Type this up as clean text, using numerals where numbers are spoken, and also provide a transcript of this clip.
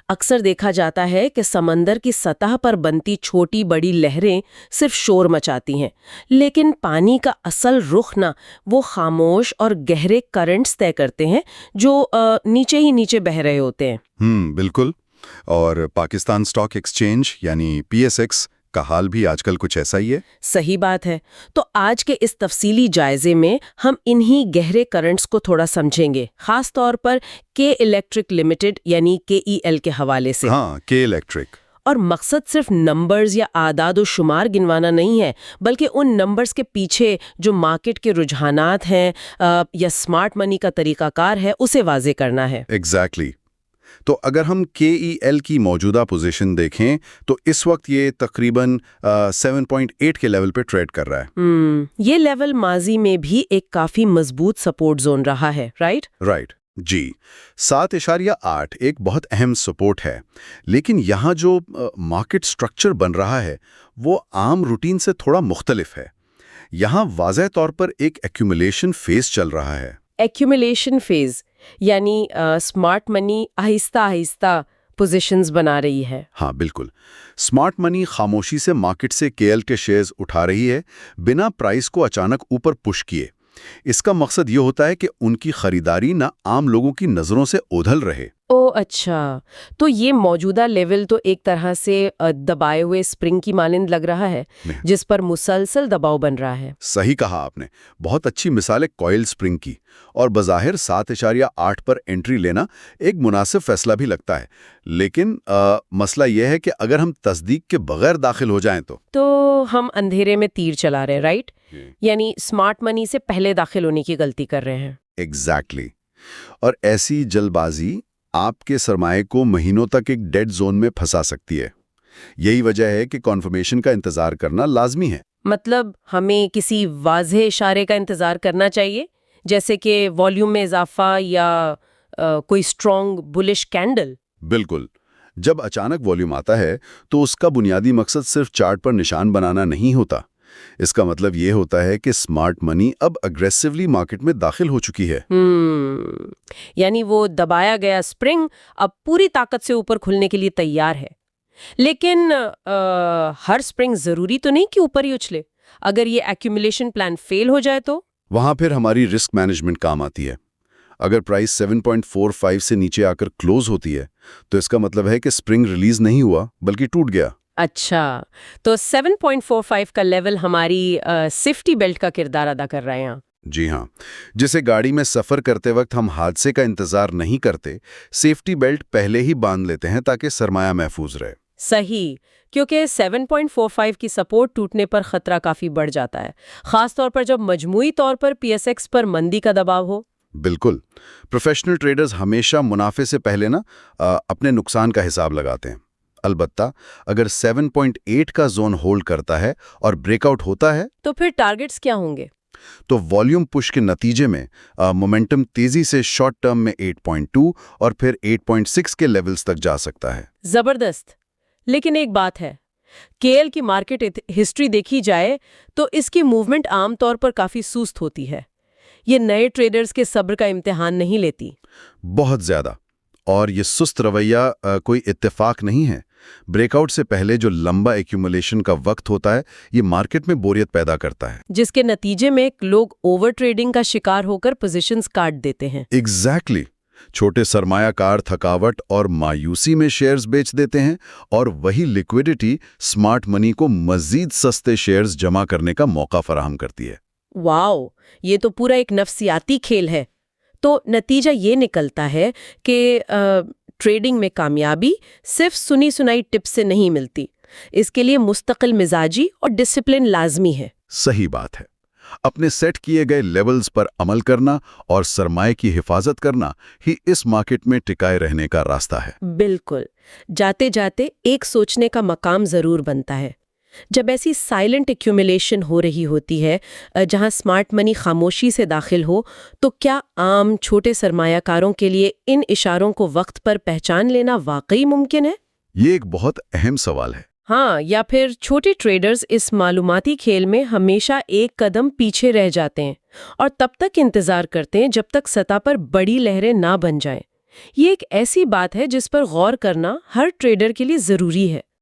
اکثر دیکھا جاتا ہے کہ سمندر کی سطح پر بنتی چھوٹی بڑی لہریں صرف شور مچاتی ہیں، لیکن پانی کا اصل رخ نہ وہ خاموش اور گہرے کرنٹس طے کرتے ہیں جو نیچے ہی نیچے بہہ رہے ہوتے ہیں۔ بالکل۔ اور پاکستان اسٹاک ایکسچینج یعنی PSX کا حال بھی آج کل کچھ ایسا ہی ہے۔ صحیح بات ہے۔ تو آج کے اس تفصیلی جائزے میں ہم انہی گہرے کرنٹس کو تھوڑا سمجھیں گے، خاص طور پر کے الیکٹرک لمیٹڈ یعنی KEL کے حوالے سے۔ ہاں، کے الیکٹرک۔ اور مقصد صرف نمبرز یا اعداد و شمار گنوانا نہیں ہے، بلکہ ان نمبرز کے پیچھے جو مارکیٹ کے رجحانات ہیں یا سمارٹ منی کا طریقہ کار ہے اسے واضح کرنا ہے۔ ایگزیکٹلی۔ تو اگر ہم KEL کی موجودہ پوزیشن دیکھیں تو اس وقت یہ تقریباً 7.8 کے لیول پہ ٹریڈ کر رہا ہے۔ یہ لیول ماضی میں بھی ایک کافی مضبوط سپورٹ زون رہا ہے، رائٹ؟ جی، 7.8 ایک بہت اہم سپورٹ ہے، لیکن یہاں جو مارکیٹ سٹرکچر بن رہا ہے وہ عام روٹین سے تھوڑا مختلف ہے۔ یہاں واضح طور پر ایک ایکیومولیشن فیز چل رہا ہے۔ ایکیومولیشن فیز یعنی سمارٹ منی آہستہ آہستہ پوزیشنز بنا رہی ہے۔ ہاں بالکل، سمارٹ منی خاموشی سے مارکیٹ سے KL کے شیئرز اٹھا رہی ہے بنا پرائس کو اچانک اوپر پش کیے۔ اس کا مقصد یہ ہوتا ہے کہ ان کی خریداری نہ عام لوگوں کی نظروں سے اوجھل رہے۔ او اچھا، تو یہ موجودہ لیول تو ایک طرح سے دبائے ہوئے اسپرنگ کی مانند لگ رہا ہے جس پر مسلسل دباؤ بن رہا ہے۔ صحیح کہا آپ نے، بہت اچھی مثال ہے کوئل اسپرنگ کی، اور بظاہر 7.8 پر انٹری لینا ایک مناسب فیصلہ بھی لگتا ہے، لیکن مسئلہ یہ ہے کہ اگر ہم تصدیق کے بغیر داخل ہو جائیں تو ہم اندھیرے میں تیر چلا رہے ہیں، رائٹ؟ یعنی سمارٹ منی سے پہلے داخل ہونے کی غلطی کر رہے ہیں۔ ایگزیکٹلی۔ اور ایسی جلد بازی آپ کے سرمایہ کو مہینوں تک ایک ڈیڈ زون میں پھنسا سکتی ہے۔ یہی وجہ ہے کہ کنفرمیشن کا انتظار کرنا لازمی ہے۔ مطلب ہمیں کسی واضح اشارے کا انتظار کرنا چاہیے، جیسے کہ والیوم میں اضافہ یا کوئی اسٹرانگ بلش کینڈل۔ بالکل، جب اچانک والیوم آتا ہے تو اس کا بنیادی مقصد صرف چارٹ پر نشان بنانا نہیں ہوتا۔ اس کا مطلب یہ ہوتا ہے کہ سمارٹ منی اب اگریسیولی مارکیٹ میں داخل ہو چکی ہے۔ یعنی وہ دبایا گیا اسپرنگ اب پوری طاقت سے اوپر کھلنے کے لیے تیار ہے۔ لیکن ہر اسپرنگ ضروری تو نہیں کہ اوپر ہی اچھلے۔ اگر یہ ایکیومولیشن پلان فیل ہو جائے تو وہاں پھر ہماری رسک مینجمنٹ کام آتی ہے۔ اگر پرائس 7.45 سے نیچے آ کر کلوز ہوتی ہے تو اس کا مطلب ہے کہ اسپرنگ ریلیز نہیں ہوا بلکہ ٹوٹ گیا۔ اچھا، تو 7.45 کا لیول ہماری سیفٹی بیلٹ کا کردار ادا کر رہے ہیں۔ جی ہاں، جسے گاڑی میں سفر کرتے وقت ہم حادثے کا انتظار نہیں کرتے، سیفٹی بیلٹ پہلے ہی باندھ لیتے ہیں تاکہ سرمایہ محفوظ رہے۔ صحیح، کیونکہ 7.45 کی سپورٹ ٹوٹنے پر خطرہ کافی بڑھ جاتا ہے، خاص طور پر جب مجموعی طور پر PSX پر مندی کا دباؤ ہو۔ بالکل، پروفیشنل ٹریڈرز ہمیشہ منافع سے پہلے اپنے نقصان کا حساب لگاتے ہیں۔ البتہ اگر 7.8 کا زون ہولڈ کرتا ہے اور بریک آؤٹ ہوتا ہے تو پھر ٹارگٹس کیا ہوں گے؟ تو والیوم پش کے نتیجے میں مومنٹم تیزی سے شارٹ ٹرم میں 8.2 اور پھر 8.6 کے لیولز تک جا سکتا ہے۔ زبردست۔ لیکن ایک بات ہے، KL کی مارکیٹ ہسٹری دیکھی جائے تو اس کی موومنٹ عام طور پر کافی سست ہوتی ہے۔ یہ نئے ٹریڈرز کے صبر کا امتحان نہیں لیتی۔ بہت زیادہ۔ اور یہ سست رویہ کوئی اتفاق نہیں ہے۔ بریک آؤٹ سے پہلے جو لمبا ایکیومولیشن کا وقت ہوتا ہے یہ مارکیٹ میں بوریت پیدا کرتا ہے، جس کے نتیجے میں لوگ اوور ٹریڈنگ کا شکار ہو کر پوزیشنز کاٹ دیتے ہیں۔ ایگزیکٹلی۔ چھوٹے سرمایہ کار تھکاوٹ اور مایوسی میں شیئرز بیچ دیتے ہیں، اور وہی لیکویڈٹی سمارٹ منی کو مزید سستے شیئرز جمع کرنے کا موقع فراہم کرتی ہے۔ واو، یہ تو پورا ایک نفسیاتی کھیل ہے۔ تو نتیجہ یہ نکلتا ہے کہ ٹریڈنگ میں کامیابی صرف سنی سنائی ٹپس سے نہیں ملتی، اس کے لیے مستقل مزاجی اور ڈسپلن لازمی ہے۔ صحیح بات ہے، اپنے سیٹ کیے گئے لیولز پر عمل کرنا اور سرمایہ کی حفاظت کرنا ہی اس مارکیٹ میں ٹکائے رہنے کا راستہ ہے۔ بالکل، جاتے جاتے ایک سوچنے کا مقام ضرور بنتا ہے۔ جب ایسی سائلنٹ ایکیومولیشن ہو رہی ہوتی ہے جہاں سمارٹ منی خاموشی سے داخل ہو، تو کیا عام چھوٹے سرمایہ کاروں کے لیے ان اشاروں کو وقت پر پہچان لینا واقعی ممکن ہے؟ یہ ایک بہت اہم سوال ہے۔ ہاں، یا پھر چھوٹے ٹریڈرز اس معلوماتی کھیل میں ہمیشہ ایک قدم پیچھے رہ جاتے ہیں اور تب تک انتظار کرتے ہیں جب تک سطح پر بڑی لہریں نہ بن جائیں۔ یہ ایک ایسی بات ہے جس پر غور کرنا ہر ٹریڈر کے لیے ضروری ہے۔